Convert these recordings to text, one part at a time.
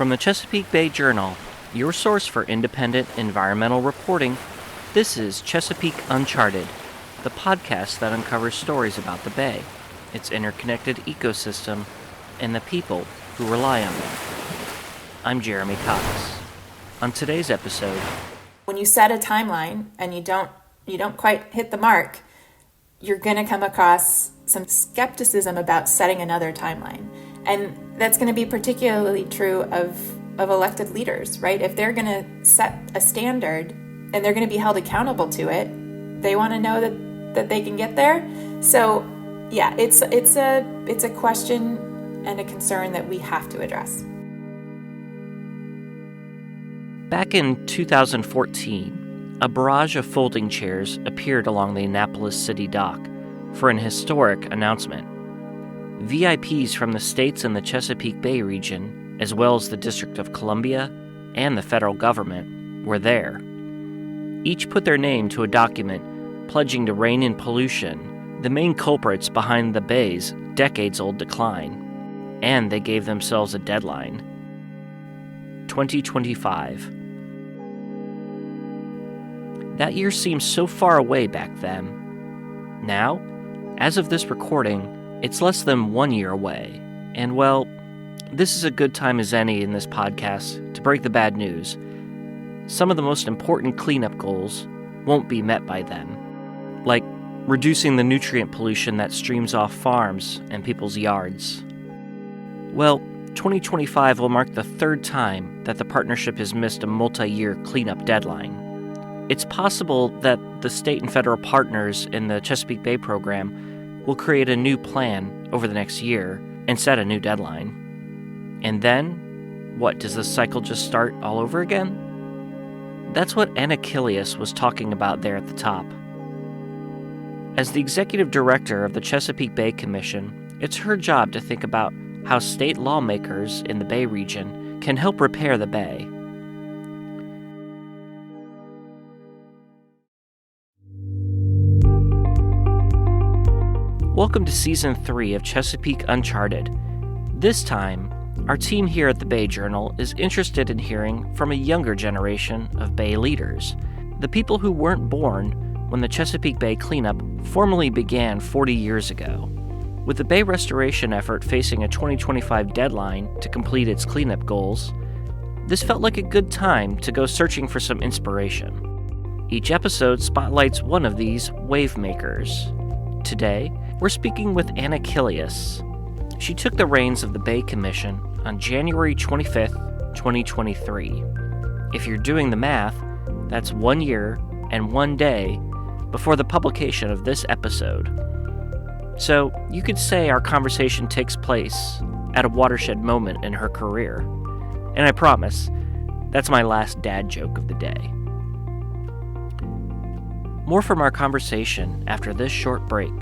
From the Chesapeake Bay Journal, your source for independent environmental reporting, this is Chesapeake Uncharted, the podcast that uncovers stories about the bay, its interconnected ecosystem, and the people who rely on them. I'm Jeremy Cox. On today's episode, when you set a timeline and you don't quite hit the mark, you're going to come across some skepticism about setting another timeline. And that's going to be particularly true of elected leaders, right? If they're going to set a standard and they're going to be held accountable to it, they want to know that they can get there. So yeah, it's a question and a concern that we have to address. Back in 2014, a barrage of folding chairs appeared along the Annapolis City dock for an historic announcement. VIPs from the states in the Chesapeake Bay region, as well as the District of Columbia and the federal government, were there. Each put their name to a document pledging to rein in pollution, the main culprits behind the bay's decades-old decline, and they gave themselves a deadline: 2025. That year seems so far away back then. Now, as of this recording, it's less than 1 year away, and well, this is a good time as any in this podcast to break the bad news. Some of the most important cleanup goals won't be met by then, like reducing the nutrient pollution that streams off farms and people's yards. Well, 2025 will mark the third time that the partnership has missed a multi-year cleanup deadline. It's possible that the state and federal partners in the Chesapeake Bay program will create a new plan over the next year and set a new deadline. And then, what, does this cycle just start all over again? That's what Killius was talking about there at the top. As the executive director of the Chesapeake Bay Commission, it's her job to think about how state lawmakers in the Bay region can help repair the bay. Welcome to Season 3 of Chesapeake Uncharted. This time, our team here at the Bay Journal is interested in hearing from a younger generation of Bay leaders, the people who weren't born when the Chesapeake Bay cleanup formally began 40 years ago. With the Bay restoration effort facing a 2025 deadline to complete its cleanup goals, this felt like a good time to go searching for some inspiration. Each episode spotlights one of these wave makers. Today, we're speaking with Killius. She took the reins of the Bay Commission on January 25th, 2023. If you're doing the math, that's 1 year and 1 day before the publication of this episode. So you could say our conversation takes place at a watershed moment in her career. And I promise, that's my last dad joke of the day. More from our conversation after this short break.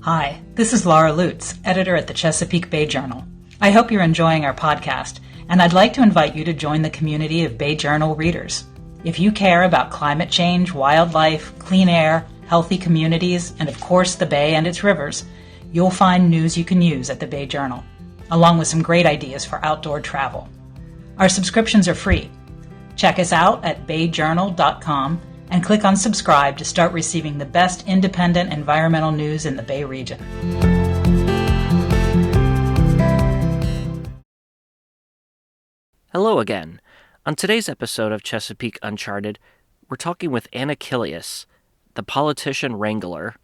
Hi, this is Laura Lutz, editor at the Chesapeake Bay Journal. I hope you're enjoying our podcast, and I'd like to invite you to join the community of Bay Journal readers. If you care about climate change, wildlife, clean air, healthy communities, and of course the Bay and its rivers, you'll find news you can use at the Bay Journal, along with some great ideas for outdoor travel. Our subscriptions are free. Check us out at bayjournal.com and click on subscribe to start receiving the best independent environmental news in the Bay region. Hello again. On today's episode of Chesapeake Uncharted, we're talking with Killius, the politician wrangler.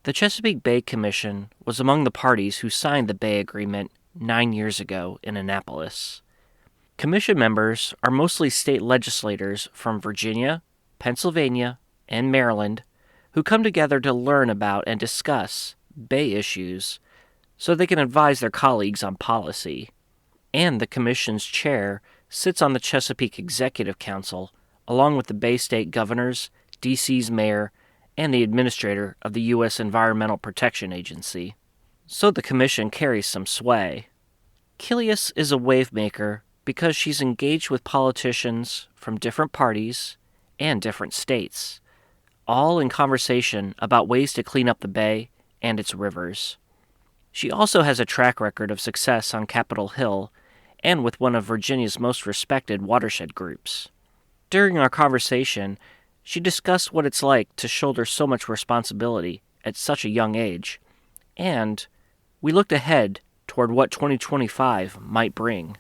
The Chesapeake Bay Commission was among the parties who signed the Bay Agreement 9 years ago in Annapolis. Commission members are mostly state legislators from Virginia, Pennsylvania, and Maryland who come together to learn about and discuss Bay issues so they can advise their colleagues on policy. And the Commission's chair sits on the Chesapeake Executive Council along with the Bay State governors, D.C.'s mayor, and the administrator of the U.S. Environmental Protection Agency. So the Commission carries some sway. Killius is a wave maker because she's engaged with politicians from different parties and different states, all in conversation about ways to clean up the bay and its rivers. She also has a track record of success on Capitol Hill and with one of Virginia's most respected watershed groups. During our conversation, she discussed what it's like to shoulder so much responsibility at such a young age, and we looked ahead toward what 2025 might bring.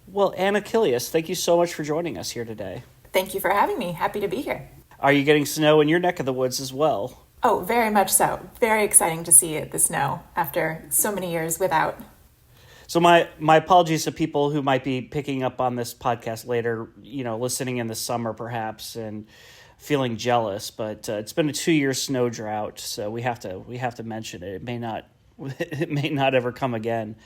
Well, Anna Killius, thank you so much for joining us here today. Thank you for having me. Happy to be here. Are you getting snow in your neck of the woods as well? Oh, very much so. Very exciting to see the snow after so many years without. So my apologies to people who might be picking up on this podcast later, listening in the summer perhaps and feeling jealous, but it's been a 2-year snow drought, so we have to mention it. It may not ever come again.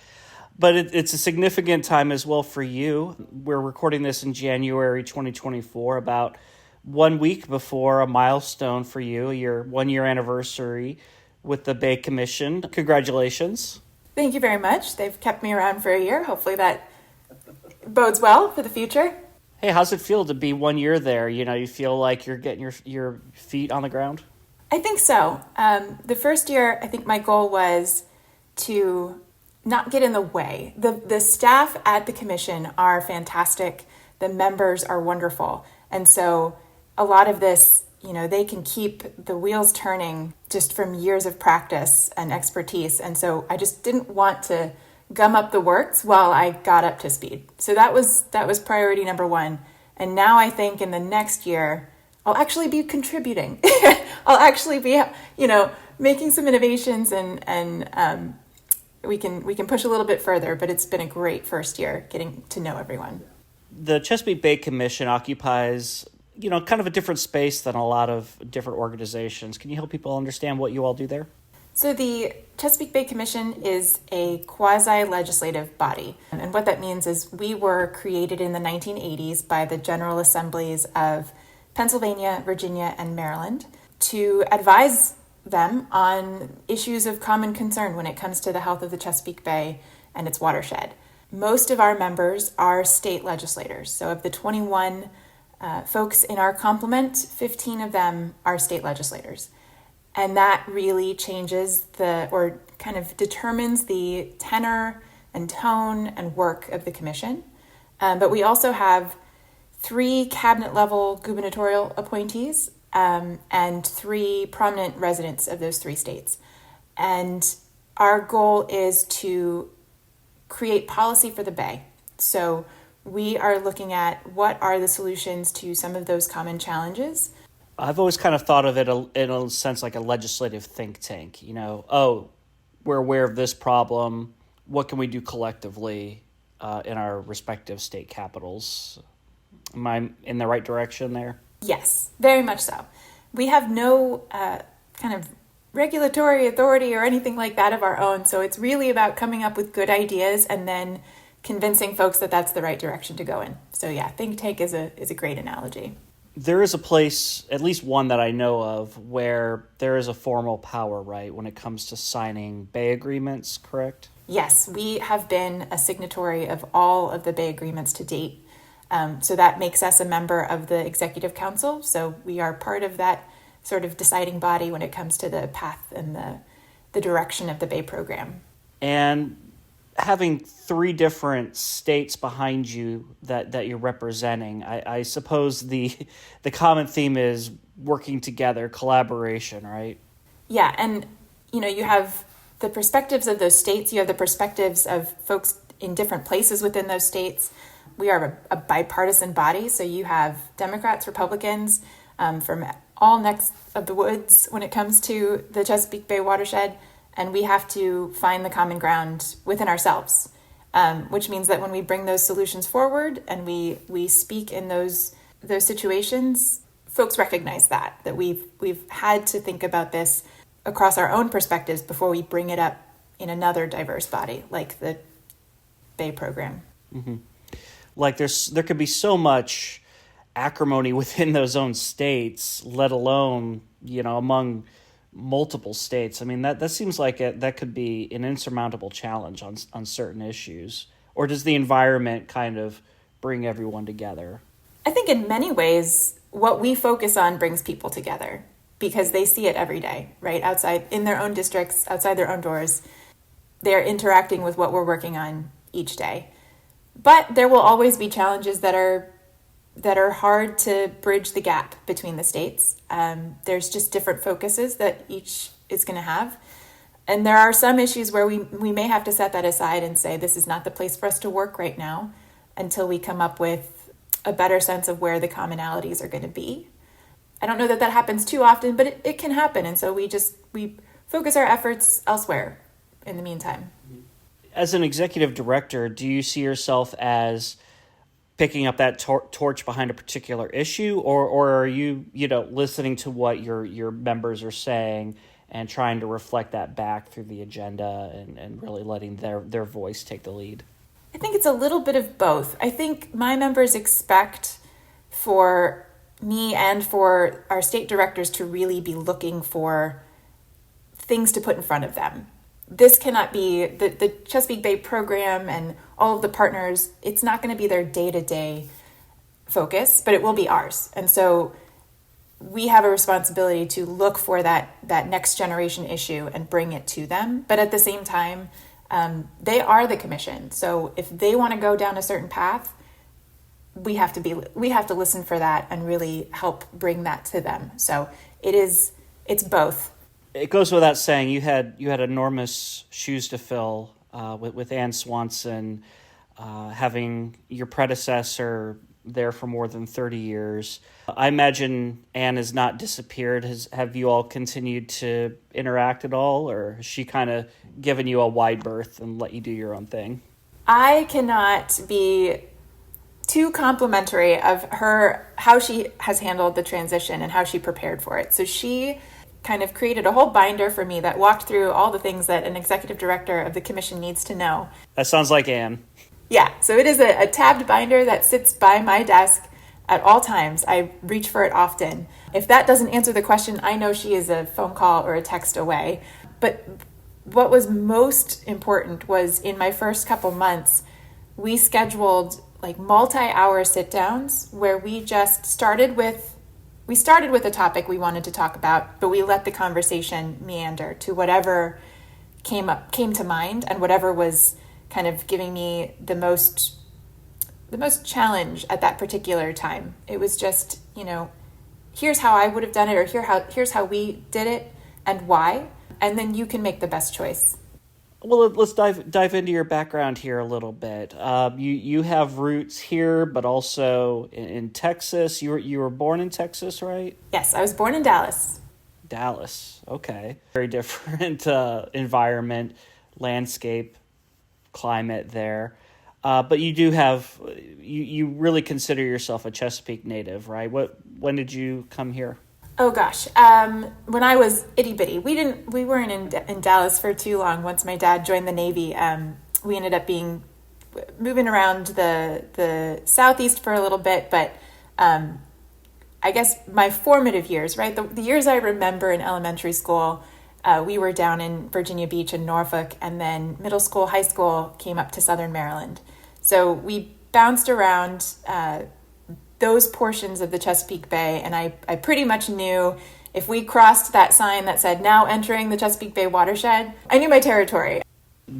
But it's a significant time as well for you. We're recording this in January 2024, about 1 week before a milestone for you, your 1-year anniversary with the Bay Commission. Congratulations. Thank you very much. They've kept me around for a year. Hopefully that bodes well for the future. Hey, how's it feel to be 1 year there? You feel like you're getting your feet on the ground? I think so. The first year, I think my goal was to not get in the way. The staff at the commission are fantastic. The members are wonderful. And so a lot of this, they can keep the wheels turning just from years of practice and expertise. And so I just didn't want to gum up the works while I got up to speed. So that was priority number one. And now I think in the next year, I'll actually be contributing. I'll actually be, making some innovations and we can push a little bit further, but it's been a great first year getting to know everyone. The Chesapeake Bay Commission occupies, kind of a different space than a lot of different organizations. Can you help people understand what you all do there? So the Chesapeake Bay Commission is a quasi-legislative body. And what that means is we were created in the 1980s by the General Assemblies of Pennsylvania, Virginia, and Maryland to advise them on issues of common concern when it comes to the health of the Chesapeake Bay and its watershed. Most of our members are state legislators. So of the 21 folks in our complement, 15 of them are state legislators. And that really changes or kind of determines the tenor and tone and work of the commission. But we also have 3 cabinet-level gubernatorial appointees and 3 prominent residents of those 3 states. And our goal is to create policy for the Bay. So we are looking at what are the solutions to some of those common challenges. I've always kind of thought of it in a sense like a legislative think tank. We're aware of this problem. What can we do collectively in our respective state capitals? Am I in the right direction there? Yes, very much so. We have no kind of regulatory authority or anything like that of our own. So it's really about coming up with good ideas and then convincing folks that that's the right direction to go in. So yeah, think tank is a great analogy. There is a place, at least one that I know of, where there is a formal power, right, when it comes to signing Bay agreements, correct? Yes, we have been a signatory of all of the Bay agreements to date. So that makes us a member of the Executive Council. So we are part of that sort of deciding body when it comes to the path and the direction of the Bay program. And having 3 different states behind you that you're representing, I suppose the common theme is working together, collaboration, right? Yeah, and you have the perspectives of those states, you have the perspectives of folks in different places within those states. We are a bipartisan body, so you have Democrats, Republicans from all necks of the woods when it comes to the Chesapeake Bay watershed, and we have to find the common ground within ourselves, which means that when we bring those solutions forward and we speak in those situations, folks recognize that we've had to think about this across our own perspectives before we bring it up in another diverse body like the Bay program. Mm-hmm. Like there could be so much acrimony within those own states, let alone, among multiple states. I mean, that seems like that could be an insurmountable challenge on certain issues, or does the environment kind of bring everyone together? I think in many ways, what we focus on brings people together because they see it every day, right? Outside, in their own districts, outside their own doors, they're interacting with what we're working on each day. But there will always be challenges that are hard to bridge the gap between the states. There's just different focuses that each is going to have. And there are some issues where we may have to set that aside and say, this is not the place for us to work right now until we come up with a better sense of where the commonalities are going to be. I don't know that happens too often, but it can happen. And so we focus our efforts elsewhere in the meantime. As an executive director, do you see yourself as picking up that torch behind a particular issue, or are you, listening to what your members are saying and trying to reflect that back through the agenda and really letting their voice take the lead? I think it's a little bit of both. I think my members expect for me and for our state directors to really be looking for things to put in front of them. This cannot be the Chesapeake Bay program and all of the partners. It's not going to be their day-to-day focus, but it will be ours. And so we have a responsibility to look for that next generation issue and bring it to them. But at the same time, they are the commission. So if they want to go down a certain path, we have to listen for that and really help bring that to them. So it's both. It goes without saying you had enormous shoes to fill with Ann Swanson, having your predecessor there for more than 30 years. I imagine Ann has not disappeared. Have you all continued to interact at all, or has she kind of given you a wide berth and let you do your own thing? I cannot be too complimentary of her, how she has handled the transition and how she prepared for it. So she kind of created a whole binder for me that walked through all the things that an executive director of the commission needs to know. That sounds like Ann. Yeah, so it is a tabbed binder that sits by my desk at all times. I reach for it often. If that doesn't answer the question, I know she is a phone call or a text away. But what was most important was in my first couple months, we scheduled like multi-hour sit-downs where we just started with a topic we wanted to talk about, but we let the conversation meander to whatever came to mind and whatever was kind of giving me the most challenge at that particular time. It was just, here's how I would have done it, or here's how we did it and why, and then you can make the best choice. Well, let's dive into your background here a little bit. You have roots here, but also in Texas. You were born in Texas, right? Yes, I was born in Dallas. Dallas, okay. Very different environment, landscape, climate there. But you do have, you really consider yourself a Chesapeake native, right? When did you come here? Oh gosh, when I was itty bitty, we weren't in Dallas for too long. Once my dad joined the Navy, we ended up moving around the southeast for a little bit. But I guess my formative years, right, the years I remember in elementary school, we were down in Virginia Beach and Norfolk, and then middle school, high school came up to Southern Maryland. So we bounced around those portions of the Chesapeake Bay, and I pretty much knew if we crossed that sign that said now entering the Chesapeake Bay watershed, I knew my territory.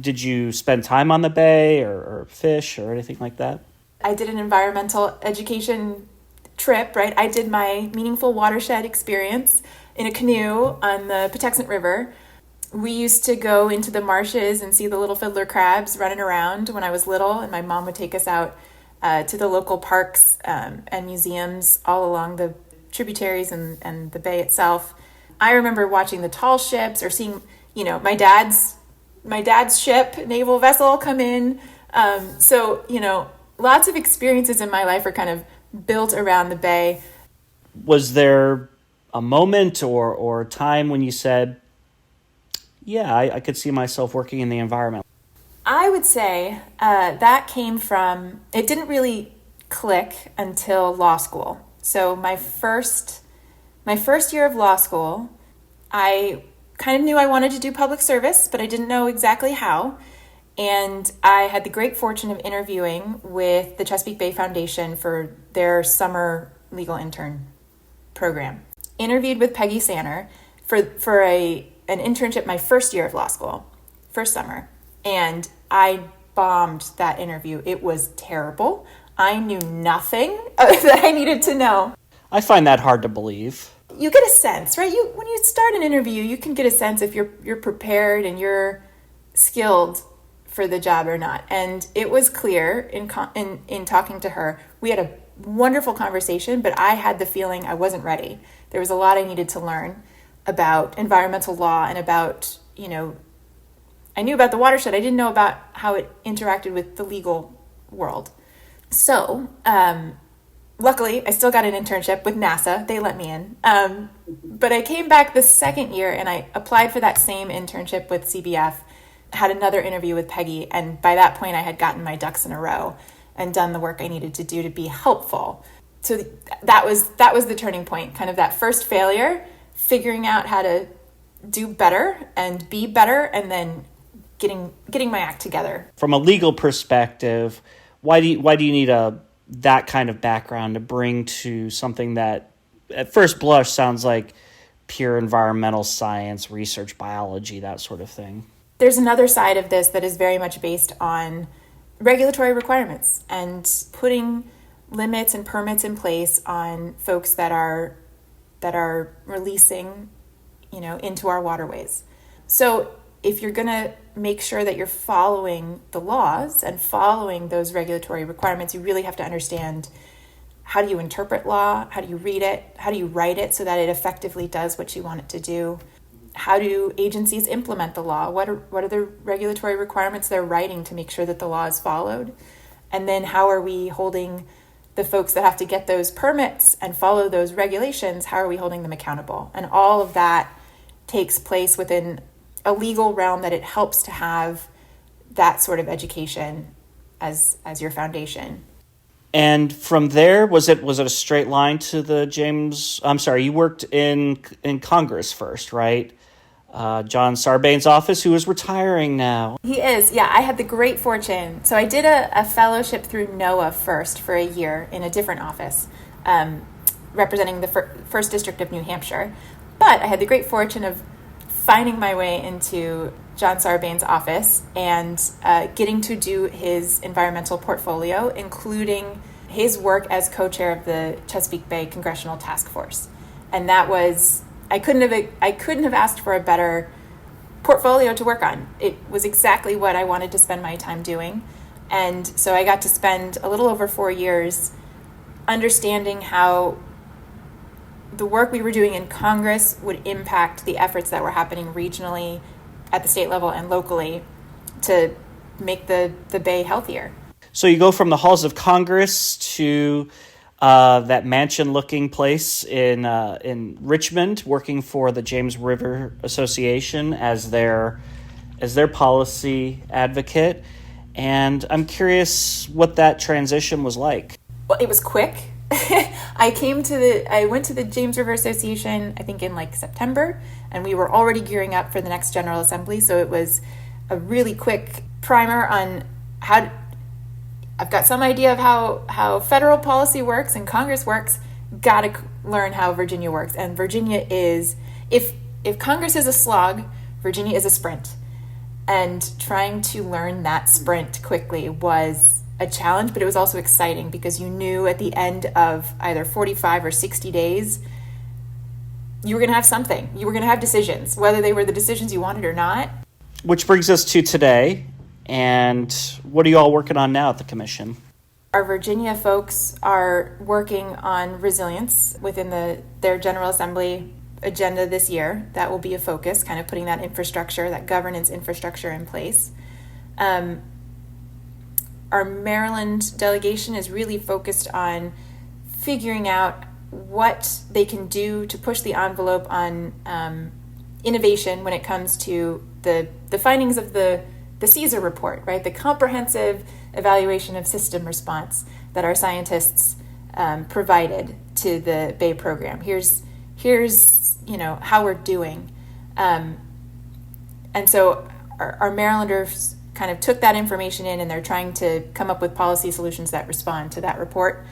Did you spend time on the bay or fish or anything like that? I did an environmental education trip, right? I did my meaningful watershed experience in a canoe on the Patuxent River. We used to go into the marshes and see the little fiddler crabs running around when I was little, and my mom would take us out to the local parks and museums all along the tributaries and the bay itself. I remember watching the tall ships or seeing, my dad's ship, naval vessel, come in. So, lots of experiences in my life are kind of built around the bay. Was there a moment or time when you said, yeah, I could see myself working in the environment? I would say that came from, it didn't really click until law school. So my first year of law school, I kind of knew I wanted to do public service, but I didn't know exactly how. And I had the great fortune of interviewing with the Chesapeake Bay Foundation for their summer legal intern program. Interviewed with Peggy Sanner for an internship my first year of law school, first summer. And I bombed that interview. It was terrible. I knew nothing that I needed to know. I find that hard to believe. You get a sense, right? When you start an interview, you can get a sense if you're prepared and you're skilled for the job or not. And it was clear in talking to her. We had a wonderful conversation, but I had the feeling I wasn't ready. There was a lot I needed to learn about environmental law and about, I knew about the watershed. I didn't know about how it interacted with the legal world. So, luckily, I still got an internship with NASA. They let me in. But I came back the second year and I applied for that same internship with CBF, had another interview with Peggy, and by that point I had gotten my ducks in a row and done the work I needed to do to be helpful. So that was the turning point, kind of that first failure, figuring out how to do better and be better, and then getting my act together. From a legal perspective, why do you need that kind of background to bring to something that at first blush sounds like pure environmental science, research, biology, that sort of thing? There's another side of this that is very much based on regulatory requirements and putting limits and permits in place on folks that are releasing, into our waterways. So if you're going to make sure that you're following the laws and following those regulatory requirements, you really have to understand, how do you interpret law? How do you read it? How do you write it so that it effectively does what you want it to do? How do agencies implement the law? What are the regulatory requirements they're writing to make sure that the law is followed? And then how are we holding the folks that have to get those permits and follow those regulations, how are we holding them accountable? And all of that takes place within a legal realm that it helps to have that sort of education as your foundation. And from there, was it a straight line to the James? I'm sorry, you worked in Congress first, right? John Sarbanes' office, who is retiring now. He is, yeah. I had the great fortune. So I did a fellowship through NOAA first for a year in a different office, representing the first district of New Hampshire. But I had the great fortune of finding my way into John Sarbanes' office and getting to do his environmental portfolio, including his work as co-chair of the Chesapeake Bay Congressional Task Force. And that was, I couldn't have asked for a better portfolio to work on. It was exactly what I wanted to spend my time doing. And so I got to spend a little over 4 years understanding how the work we were doing in Congress would impact the efforts that were happening regionally, at the state level and locally, to make the Bay healthier. So you go from the halls of Congress to that mansion-looking place in Richmond, working for the James River Association as their policy advocate. And I'm curious what that transition was like. Well, it was quick. I went to the James River Association, I think in September, and we were already gearing up for the next General Assembly. So it was a really quick primer on how I've got some idea of how federal policy works and Congress works. Got to learn how Virginia works. And Virginia is, if Congress is a slog, Virginia is a sprint. And trying to learn that sprint quickly was a challenge, but it was also exciting because you knew at the end of either 45 or 60 days, you were going to have something. You were going to have decisions, whether they were the decisions you wanted or not. Which brings us to today. And what are you all working on now at the commission? Our Virginia folks are working on resilience within their General Assembly agenda this year. That will be a focus, kind of putting that infrastructure, that governance infrastructure in place. Our Maryland delegation is really focused on figuring out what they can do to push the envelope on innovation when it comes to the findings of the CSER report, right? The comprehensive evaluation of system response that our scientists provided to the Bay program. Here's how we're doing. And so our Marylanders kind of took that information in, and they're trying to come up with policy solutions that respond to that report,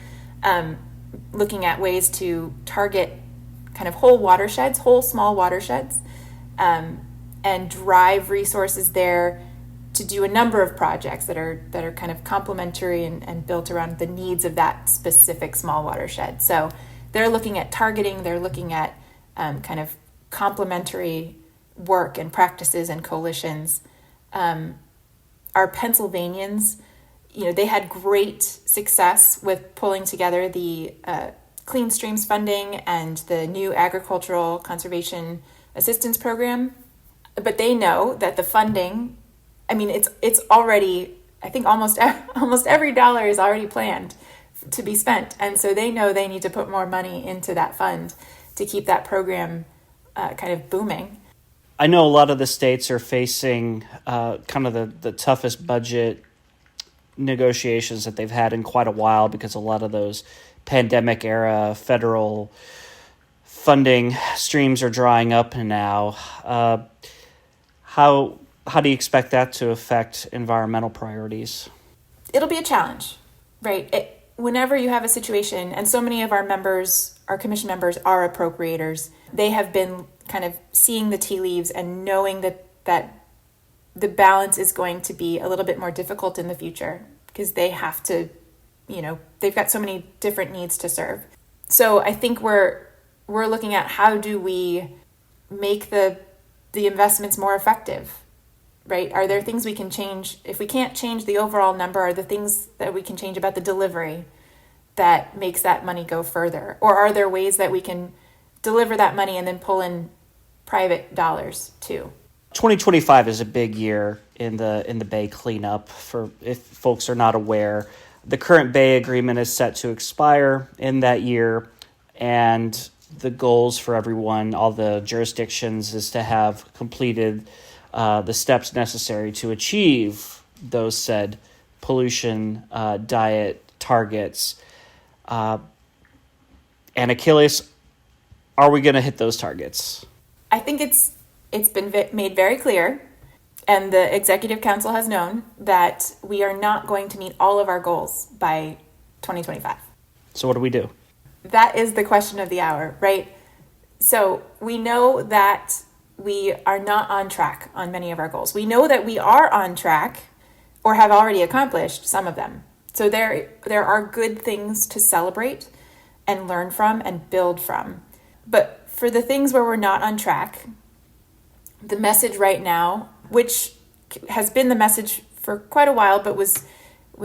looking at ways to target kind of whole watersheds, whole small watersheds, and drive resources there to do a number of projects that are kind of complementary and built around the needs of that specific small watershed. So they're looking at targeting, they're looking at kind of complementary work and practices and coalitions. Our Pennsylvanians, they had great success with pulling together the Clean Streams funding and the new Agricultural Conservation Assistance Program. But they know that the funding, it's already, I think almost every dollar is already planned to be spent. And so they know they need to put more money into that fund to keep that program kind of booming. I know a lot of the states are facing kind of the toughest budget negotiations that they've had in quite a while, because a lot of those pandemic era federal funding streams are drying up now. How do you expect that to affect environmental priorities? It'll be a challenge, right? Whenever you have a situation, and so many of our members, our commission members, are appropriators, they have been kind of seeing the tea leaves and knowing that the balance is going to be a little bit more difficult in the future, because they have to, they've got so many different needs to serve. So I think we're looking at how do we make the investments more effective, right? Are there things we can change? If we can't change the overall number, are there things that we can change about the delivery that makes that money go further? Or are there ways that we can deliver that money and then pull in private dollars too? 2025 is a big year in the Bay cleanup. For if folks are not aware, the current Bay agreement is set to expire in that year, and the goals for everyone, all the jurisdictions, is to have completed the steps necessary to achieve those said pollution diet targets. And Killius, are we going to hit those targets? I think it's been made very clear, and the Executive Council has known, that we are not going to meet all of our goals by 2025. So what do we do? That is the question of the hour, right? So we know that we are not on track on many of our goals. We know that we are on track or have already accomplished some of them. So there are good things to celebrate and learn from and build from. But for the things where we're not on track, the message right now, which has been the message for quite a while, but was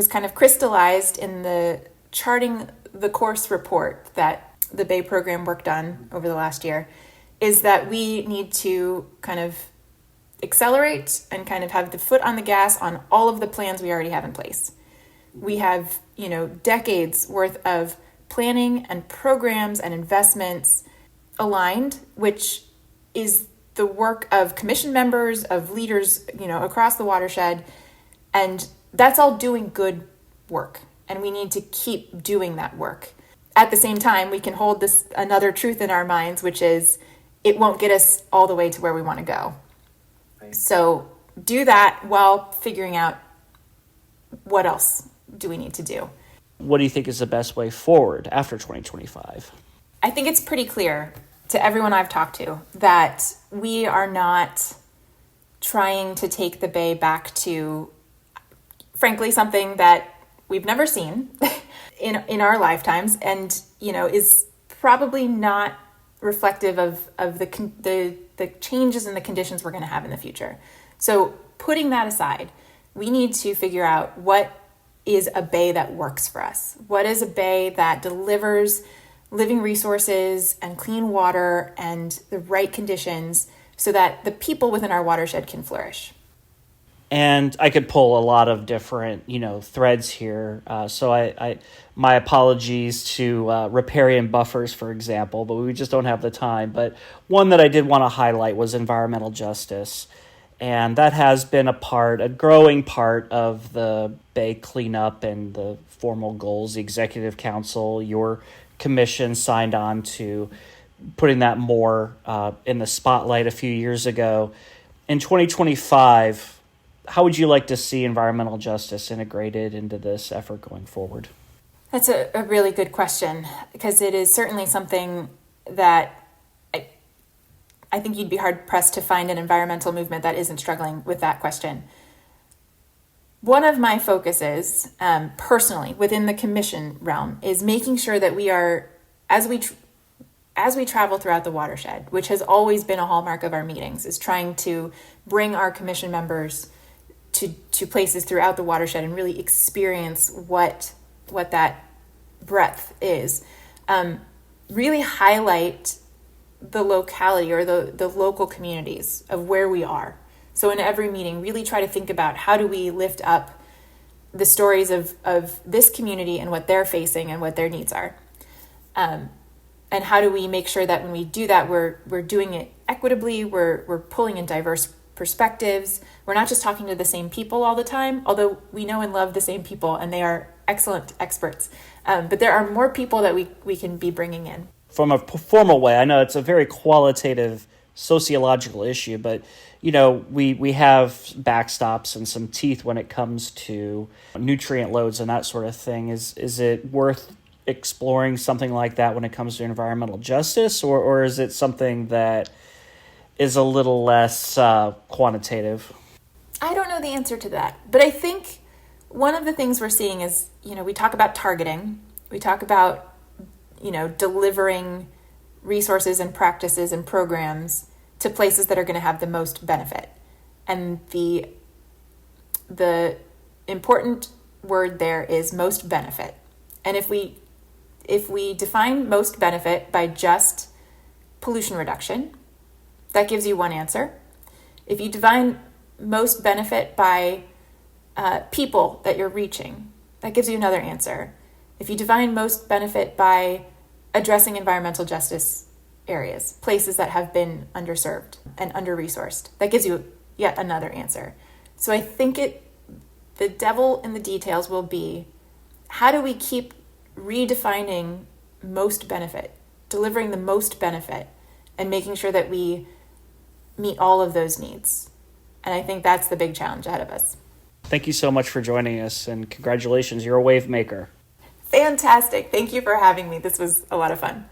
kind of crystallized in the charting the course report that the Bay program worked on over the last year, is that we need to kind of accelerate and kind of have the foot on the gas on all of the plans we already have in place. We have, decades worth of planning and programs and investments aligned, which is the work of commission members, of leaders, across the watershed. And that's all doing good work. And we need to keep doing that work. At the same time, we can hold this another truth in our minds, which is it won't get us all the way to where we want to go. Right. So do that while figuring out what else do we need to do. What do you think is the best way forward after 2025? I think it's pretty clear to everyone I've talked to that we are not trying to take the Bay back to, frankly, something that we've never seen in our lifetimes, and is probably not reflective of the changes in the conditions we're going to have in the future. So putting that aside, we need to figure out what is a Bay that works for us. What is a Bay that delivers living resources and clean water and the right conditions so that the people within our watershed can flourish? And I could pull a lot of different, threads here. So I my apologies to riparian buffers, for example, but we just don't have the time. But one that I did want to highlight was environmental justice. And that has been a growing part of the Bay cleanup and the formal goals. The Executive Council, your commission, signed on to putting that more in the spotlight a few years ago. In 2025, how would you like to see environmental justice integrated into this effort going forward? That's a really good question, because it is certainly something that I think you'd be hard-pressed to find an environmental movement that isn't struggling with that question. One of my focuses, personally, within the commission realm, is making sure that we are, as we travel throughout the watershed, which has always been a hallmark of our meetings, is trying to bring our commission members to places throughout the watershed and really experience what that breadth is. Really highlight the locality or the local communities of where we are. So in every meeting, really try to think about how do we lift up the stories of this community and what they're facing and what their needs are. And how do we make sure that when we do that, we're doing it equitably, we're pulling in diverse perspectives. We're not just talking to the same people all the time, although we know and love the same people and they are excellent experts. But there are more people that we can be bringing in. From a formal way, I know it's a very qualitative sociological issue, but we have backstops and some teeth when it comes to nutrient loads and that sort of thing. Is it worth exploring something like that when it comes to environmental justice, or is it something that is a little less quantitative? I don't know the answer to that, but I think one of the things we're seeing is, we talk about targeting, we talk about, delivering resources and practices and programs to places that are going to have the most benefit. And the important word there is most benefit. And if we define most benefit by just pollution reduction, that gives you one answer. If you define most benefit by people that you're reaching, that gives you another answer. If you define most benefit by addressing environmental justice areas, places that have been underserved and under-resourced, that gives you yet another answer. So I think the devil in the details will be, how do we keep redefining most benefit, delivering the most benefit, and making sure that we meet all of those needs? And I think that's the big challenge ahead of us. Thank you so much for joining us, and congratulations, you're a wave maker. Fantastic. Thank you for having me. This was a lot of fun.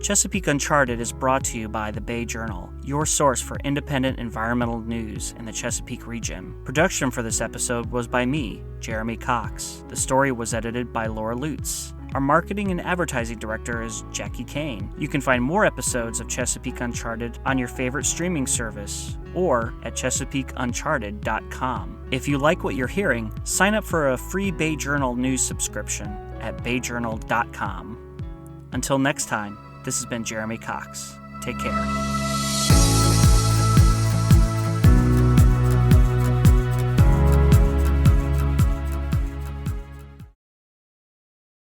Chesapeake Uncharted is brought to you by the Bay Journal, your source for independent environmental news in the Chesapeake region. Production for this episode was by me, Jeremy Cox. The story was edited by Laura Lutz. Our marketing and advertising director is Jackie Kane. You can find more episodes of Chesapeake Uncharted on your favorite streaming service or at ChesapeakeUncharted.com. If you like what you're hearing, sign up for a free Bay Journal news subscription at BayJournal.com. Until next time, this has been Jeremy Cox. Take care.